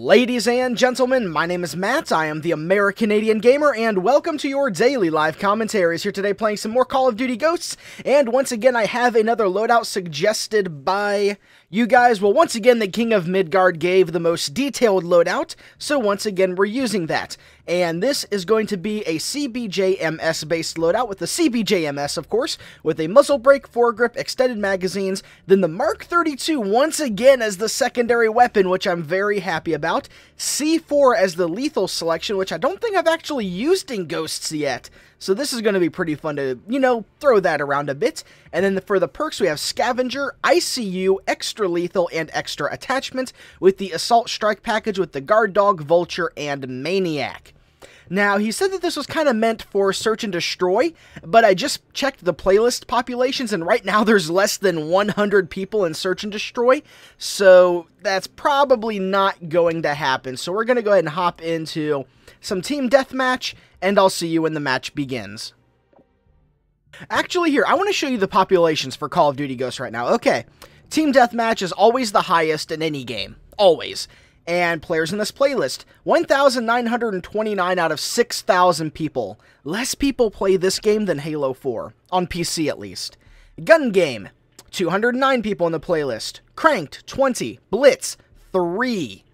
Ladies and gentlemen, my name is Matt, I am the American-Canadian Gamer, and welcome to your daily live commentaries. Here today playing some more Call of Duty Ghosts, and once again I have another loadout suggested by you guys. Well, once again the King of Midgard gave the most detailed loadout, so once again we're using that. And this is going to be a CBJ-MS based loadout with the CBJ-MS, of course, with a muzzle brake, foregrip, extended magazines, then the Mark 32 once again as the secondary weapon, which I'm very happy about, C4 as the lethal selection, which I don't think I've actually used in Ghosts yet, so this is going to be pretty fun to, you know, throw that around a bit. And then for the perks, we have Scavenger, ICU, Extra Lethal, and Extra Attachment, with the Assault Strike package with the Guard Dog, Vulture, and Maniac. Now, he said that this was kind of meant for Search and Destroy, but I just checked the playlist populations, and right now there's less than 100 people in Search and Destroy, so that's probably not going to happen. So we're going to go ahead and hop into some Team Deathmatch, and I'll see you when the match begins. Actually, here, I want to show you the populations for Call of Duty Ghosts right now. Okay, Team Deathmatch is always the highest in any game. Always. And players in this playlist, 1,929 out of 6,000 people. Less people play this game than Halo 4, on PC at least. Gun Game, 209 people in the playlist. Cranked, 20. Blitz, 3.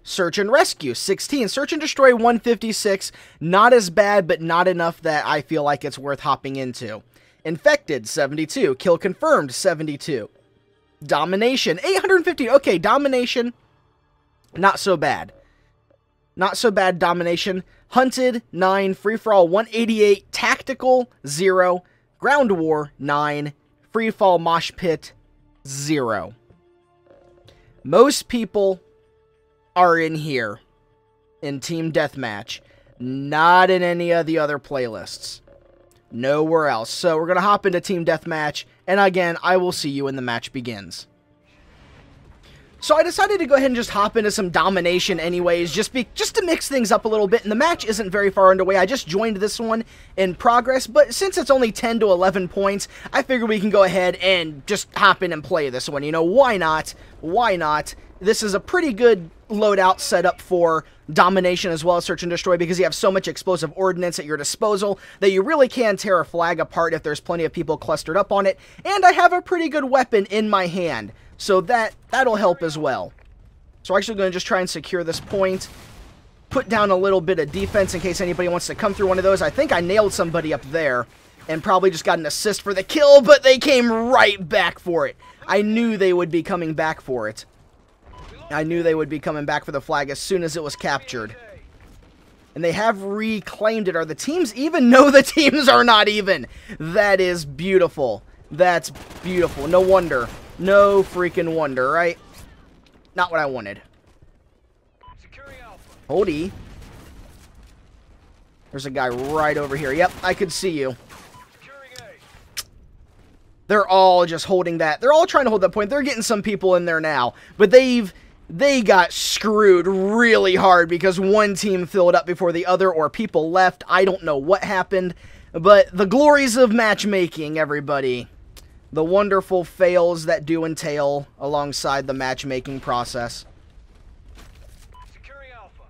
Search and Rescue, 16. Search and Destroy, 156. Not as bad, but not enough that I feel like it's worth hopping into. Infected, 72. Kill Confirmed, 72. Domination, 850. Okay, Domination, not so bad. Not so bad, Domination. Hunted, 9. Free-for-all, 188. Tactical, 0. Ground War, 9. Free-fall Mosh Pit, 0. Most people are in here in Team Deathmatch, not in any of the other playlists. Nowhere else. So we're going to hop into Team Deathmatch, and again, I will see you when the match begins. So I decided to go ahead and just hop into some Domination anyways, just to mix things up a little bit, and the match isn't very far underway. I just joined this one in progress, but since it's only 10 to 11 points, I figure we can go ahead and just hop in and play this one. You know, why not? Why not? This is a pretty good loadout setup for Domination as well as Search and Destroy, because you have so much explosive ordnance at your disposal that you really can tear a flag apart if there's plenty of people clustered up on it. And I have a pretty good weapon in my hand, so that'll help as well. So we're actually going to just try and secure this point, put down a little bit of defense in case anybody wants to come through one of those. I think I nailed somebody up there and probably just got an assist for the kill, but they came right back for it. I knew they would be coming back for it. I knew they would be coming back for the flag as soon as it was captured. And they have reclaimed it. Are the teams even? No, the teams are not even. That is beautiful. That's beautiful. No wonder. No freaking wonder, right? Not what I wanted. Hold E. There's a guy right over here. Yep, I could see you. They're all just holding that. They're all trying to hold that point. They're getting some people in there now. But they got screwed really hard because one team filled up before the other, or people left. I don't know what happened, but the glories of matchmaking, everybody. The wonderful fails that do entail alongside the matchmaking process. Securing Alpha.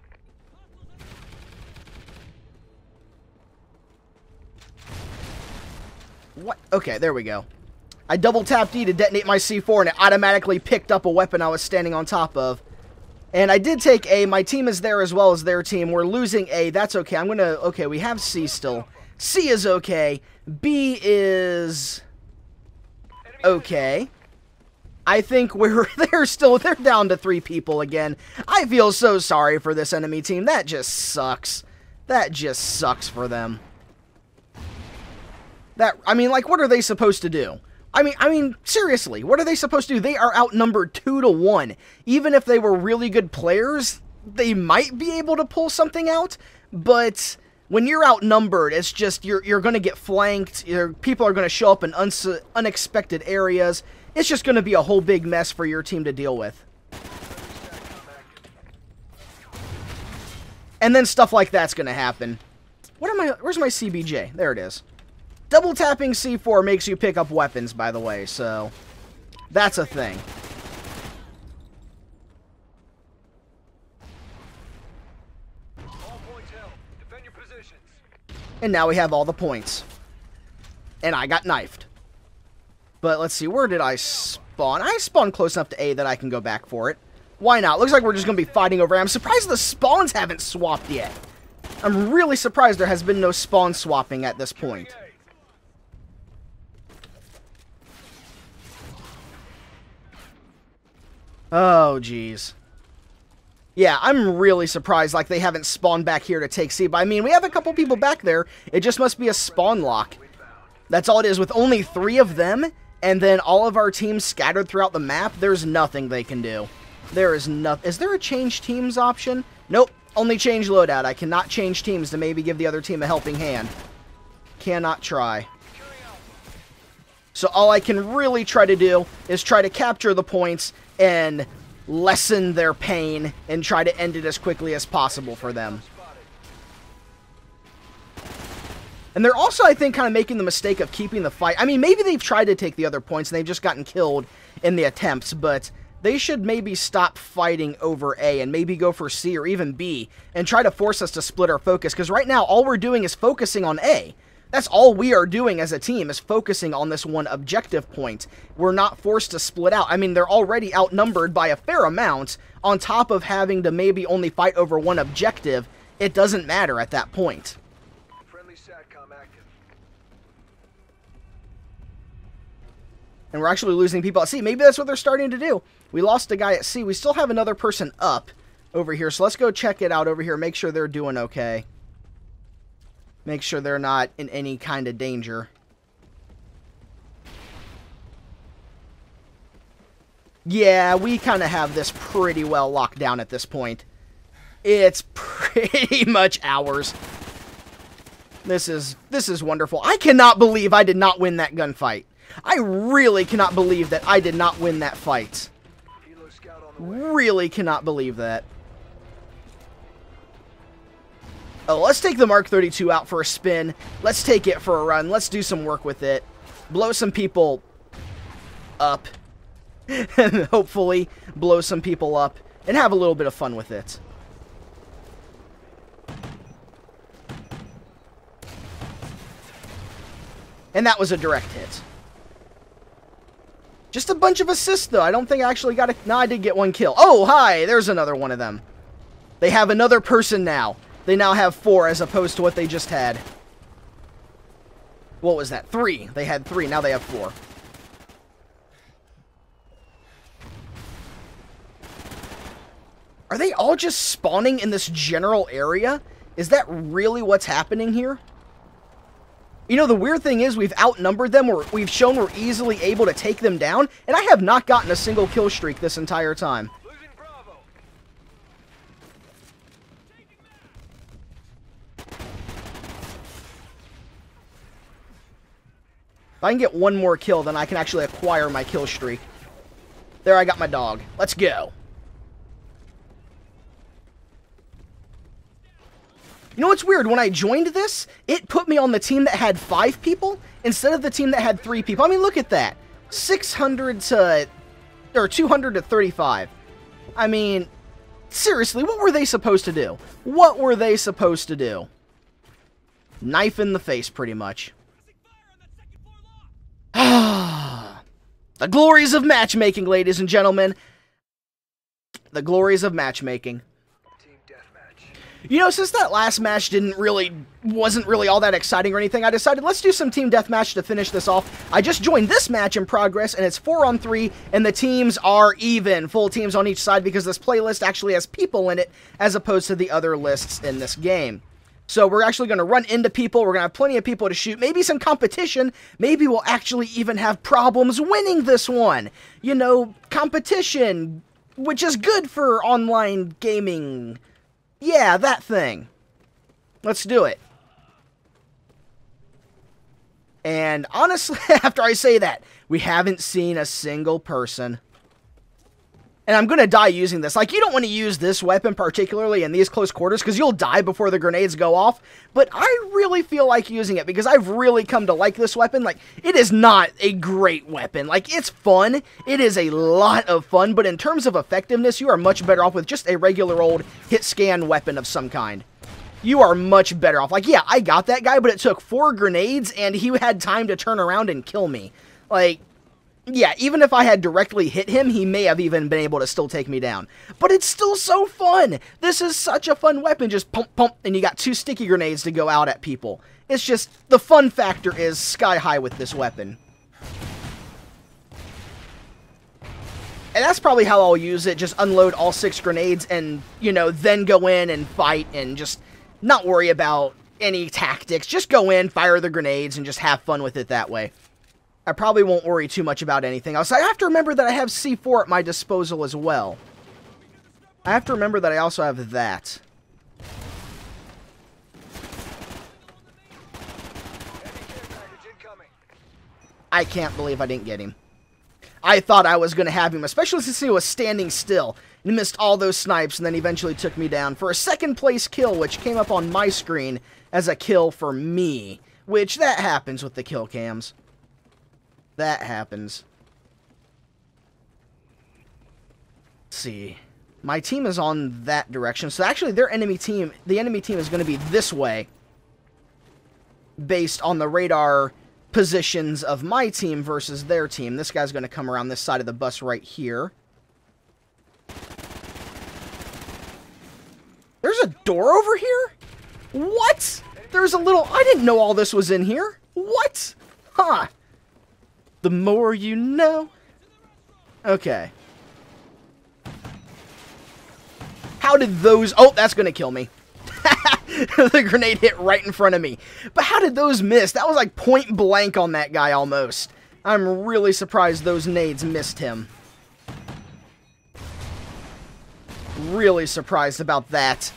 What? Okay, there we go. I double tapped E to detonate my C4, and it automatically picked up a weapon I was standing on top of. And I did take A. My team is there as well as their team. We're losing A. That's okay. Okay, we have C still. C is okay. B is okay. I think they're down to 3 people again. I feel so sorry for this enemy team. That just sucks. That just sucks for them. I mean, like, what are they supposed to do? I mean, seriously, what are they supposed to do? They are outnumbered 2 to 1. Even if they were really good players, they might be able to pull something out, but when you're outnumbered, it's just, you're going to get flanked, people are going to show up in unexpected areas. It's just going to be a whole big mess for your team to deal with. And then stuff like that's going to happen. Where's my CBJ? There it is. Double tapping C4 makes you pick up weapons, by the way, so that's a thing. And now we have all the points. And I got knifed. But let's see, where did I spawn? I spawned close enough to A that I can go back for it. Why not? Looks like we're just going to be fighting over A. I'm surprised the spawns haven't swapped yet. I'm really surprised there has been no spawn swapping at this point. Oh, jeez. Yeah, I'm really surprised like they haven't spawned back here to take C. But I mean, we have a couple people back there. It just must be a spawn lock. That's all it is. With only 3 of them, and then all of our teams scattered throughout the map, there's nothing they can do. There is nothing. Is there a change teams option? Nope. Only change loadout. I cannot change teams to maybe give the other team a helping hand. Cannot try. So all I can really try to do is try to capture the points and lessen their pain and try to end it as quickly as possible for them. And they're also, I think, kind of making the mistake of keeping the fight. I mean, maybe they've tried to take the other points and they've just gotten killed in the attempts, but they should maybe stop fighting over A and maybe go for C or even B and try to force us to split our focus, because right now all we're doing is focusing on A. That's all we are doing as a team, is focusing on this one objective point. We're not forced to split out. I mean, they're already outnumbered by a fair amount. On top of having to maybe only fight over one objective, it doesn't matter at that point. Friendly SATCOM active. And we're actually losing people at C. Maybe that's what they're starting to do. We lost a guy at C. We still have another person up over here. So let's go check it out over here. Make sure they're doing okay. Make sure they're not in any kind of danger. Yeah, we kind of have this pretty well locked down at this point. It's pretty much ours. This is wonderful. I cannot believe I did not win that gunfight. I really cannot believe that I did not win that fight. Really cannot believe that. Oh, let's take the Mark 32 out for a spin. Let's take it for a run. Let's do some work with it. Blow some people up. And hopefully blow some people up and have a little bit of fun with it. And that was a direct hit. Just a bunch of assists, though. I don't think I actually got a... No, I did get one kill. Oh, hi! There's another one of them. They have another person now. They now have 4 as opposed to what they just had. What was that? 3. They had 3. Now they have 4. Are they all just spawning in this general area? Is that really what's happening here? You know, the weird thing is we've outnumbered them, or we've shown we're easily able to take them down, and I have not gotten a single kill streak this entire time. If I can get one more kill, then I can actually acquire my kill streak. There, I got my dog. Let's go. You know what's weird? When I joined this, it put me on the team that had 5 people instead of the team that had 3 people. I mean, look at that. 600 to... or 200 to 35. I mean, seriously, what were they supposed to do? What were they supposed to do? Knife in the face, pretty much. The glories of matchmaking, ladies and gentlemen. The glories of matchmaking. You know, since that last match wasn't really all that exciting or anything, I decided let's do some team deathmatch to finish this off. I just joined this match in progress, and it's 4-on-3, and the teams are even. Full teams on each side, because this playlist actually has people in it, as opposed to the other lists in this game. So we're actually going to run into people, we're going to have plenty of people to shoot, maybe some competition, maybe we'll actually even have problems winning this one. You know, competition, which is good for online gaming. Yeah, that thing. Let's do it. And honestly, after I say that, we haven't seen a single person. And I'm going to die using this. Like, you don't want to use this weapon particularly in these close quarters because you'll die before the grenades go off. But I really feel like using it because I've really come to like this weapon. Like, it is not a great weapon. Like, it's fun. It is a lot of fun. But in terms of effectiveness, you are much better off with just a regular old hit scan weapon of some kind. You are much better off. Like, yeah, I got that guy, but it took 4 grenades, and he had time to turn around and kill me. Like, yeah, even if I had directly hit him, he may have even been able to still take me down. But it's still so fun! This is such a fun weapon. Just pump, pump, and you got 2 sticky grenades to go out at people. It's just, the fun factor is sky high with this weapon. And that's probably how I'll use it. Just unload all 6 grenades and, you know, then go in and fight and just not worry about any tactics. Just go in, fire the grenades, and just have fun with it that way. I probably won't worry too much about anything else. I have to remember that I have C4 at my disposal as well. I have to remember that I also have that. I can't believe I didn't get him. I thought I was going to have him, especially since he was standing still. He missed all those snipes and then eventually took me down for a 2nd place kill, which came up on my screen as a kill for me. Which, that happens with the kill cams. That happens. Let's see. My team is on that direction. So actually, the enemy team is going to be this way. Based on the radar positions of my team versus their team. This guy's going to come around this side of the bus right here. There's a door over here? What? There's a little... I didn't know all this was in here. What? Huh. The more you know. Okay. How did those... Oh, that's going to kill me. The grenade hit right in front of me. But how did those miss? That was like point blank on that guy almost. I'm really surprised those nades missed him. Really surprised about that.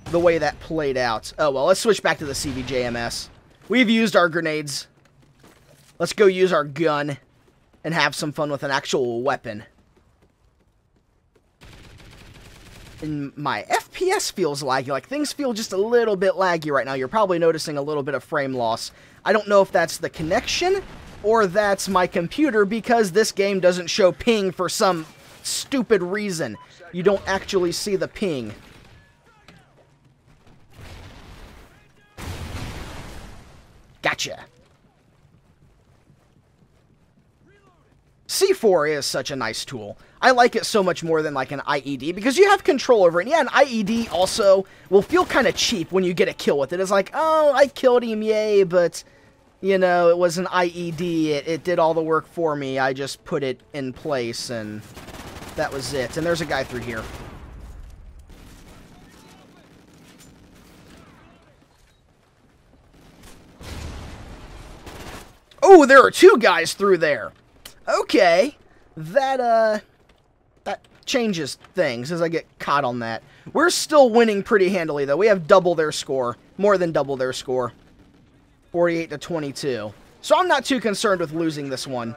The way that played out. Oh well, let's switch back to the CBJ-MS. We've used our grenades. Let's go use our gun and have some fun with an actual weapon. And my FPS feels laggy. Like, things feel just a little bit laggy right now. You're probably noticing a little bit of frame loss. I don't know if that's the connection or that's my computer, because this game doesn't show ping for some stupid reason. You don't actually see the ping. Gotcha. C4 is such a nice tool. I like it so much more than like an IED because you have control over it. And yeah, an IED also will feel kind of cheap when you get a kill with it. It's like, oh, I killed him, yay, but, you know, it was an IED. It did all the work for me. I just put it in place, and that was it. And there's a guy through here. Oh, there are 2 guys through there. Okay, that changes things as I get caught on that. We're still winning pretty handily, though. We have double their score. More than double their score. 48-22. So I'm not too concerned with losing this one.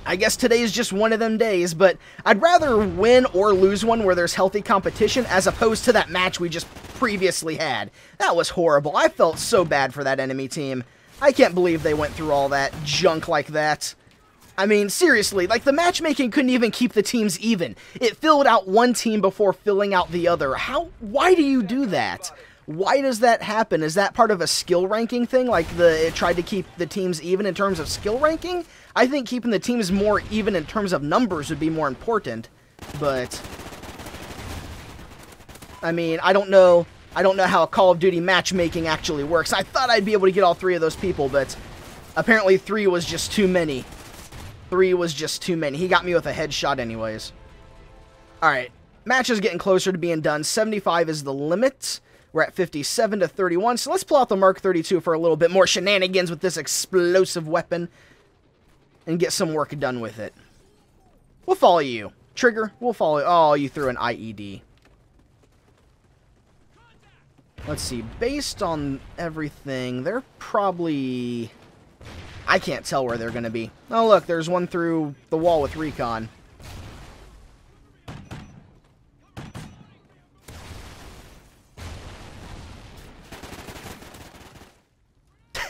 I guess today is just one of them days, but I'd rather win or lose one where there's healthy competition as opposed to that match we just previously had. That was horrible. I felt so bad for that enemy team. I can't believe they went through all that junk like that. I mean, seriously, like, the matchmaking couldn't even keep the teams even. It filled out one team before filling out the other. Why do you do that? Why does that happen? Is that part of a skill ranking thing? Like, it tried to keep the teams even in terms of skill ranking? I think keeping the teams more even in terms of numbers would be more important. But, I mean, I don't know how Call of Duty matchmaking actually works. I thought I'd be able to get all 3 of those people, but apparently 3 was just too many. 3 was just too many. He got me with a headshot anyways. Alright, match is getting closer to being done. 75 is the limit. We're at 57-31, so let's pull out the Mark 32 for a little bit more shenanigans with this explosive weapon and get some work done with it. We'll follow you. Trigger, we'll follow you. Oh, you threw an IED. Let's see, based on everything, they're probably... I can't tell where they're going to be. Oh, look, there's one through the wall with recon.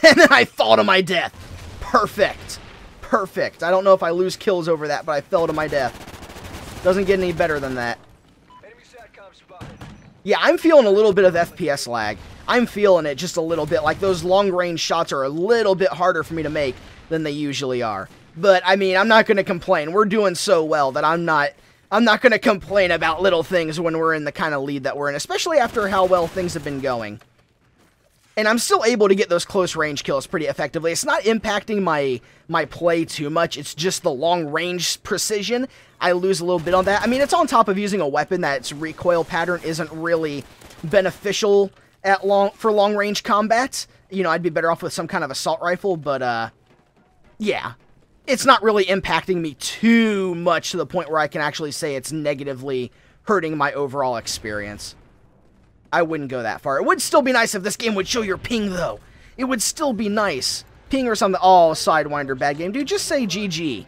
And then I fall to my death. Perfect. Perfect. I don't know if I lose kills over that, but I fell to my death. Doesn't get any better than that. Enemy SATCOM spotted. Yeah, I'm feeling a little bit of FPS lag. I'm feeling it just a little bit. Like, those long-range shots are a little bit harder for me to make than they usually are. But, I mean, I'm not going to complain. We're doing so well that I'm not going to complain about little things when we're in the kind of lead that we're in, especially after how well things have been going. And I'm still able to get those close-range kills pretty effectively. It's not impacting my play too much. It's just the long-range precision. I lose a little bit on that. I mean, it's on top of using a weapon that's recoil pattern isn't really beneficial for long-range combat. You know, I'd be better off with some kind of assault rifle, but, yeah. It's not really impacting me too much to the point where I can actually say it's negatively hurting my overall experience. I wouldn't go that far. It would still be nice if this game would show your ping, though. It would still be nice. Ping or something. Oh, Sidewinder, bad game. Dude, just say GG.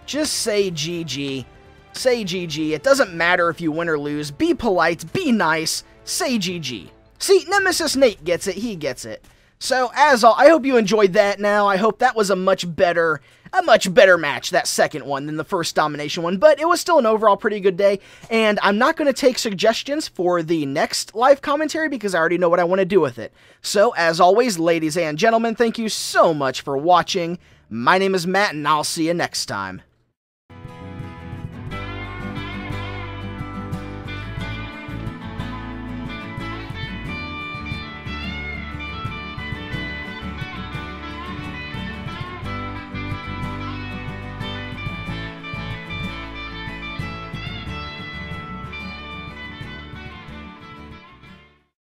Just say GG. Say GG. It doesn't matter if you win or lose. Be polite. Be nice. Say GG. See, Nemesis Nate gets it. He gets it. So, as all, I hope you enjoyed that now. I hope that was a much better match, that second one, than the first domination one, but it was still an overall pretty good day, and I'm not going to take suggestions for the next live commentary because I already know what I want to do with it. So, as always, ladies and gentlemen, thank you so much for watching. My name is Matt, and I'll see you next time.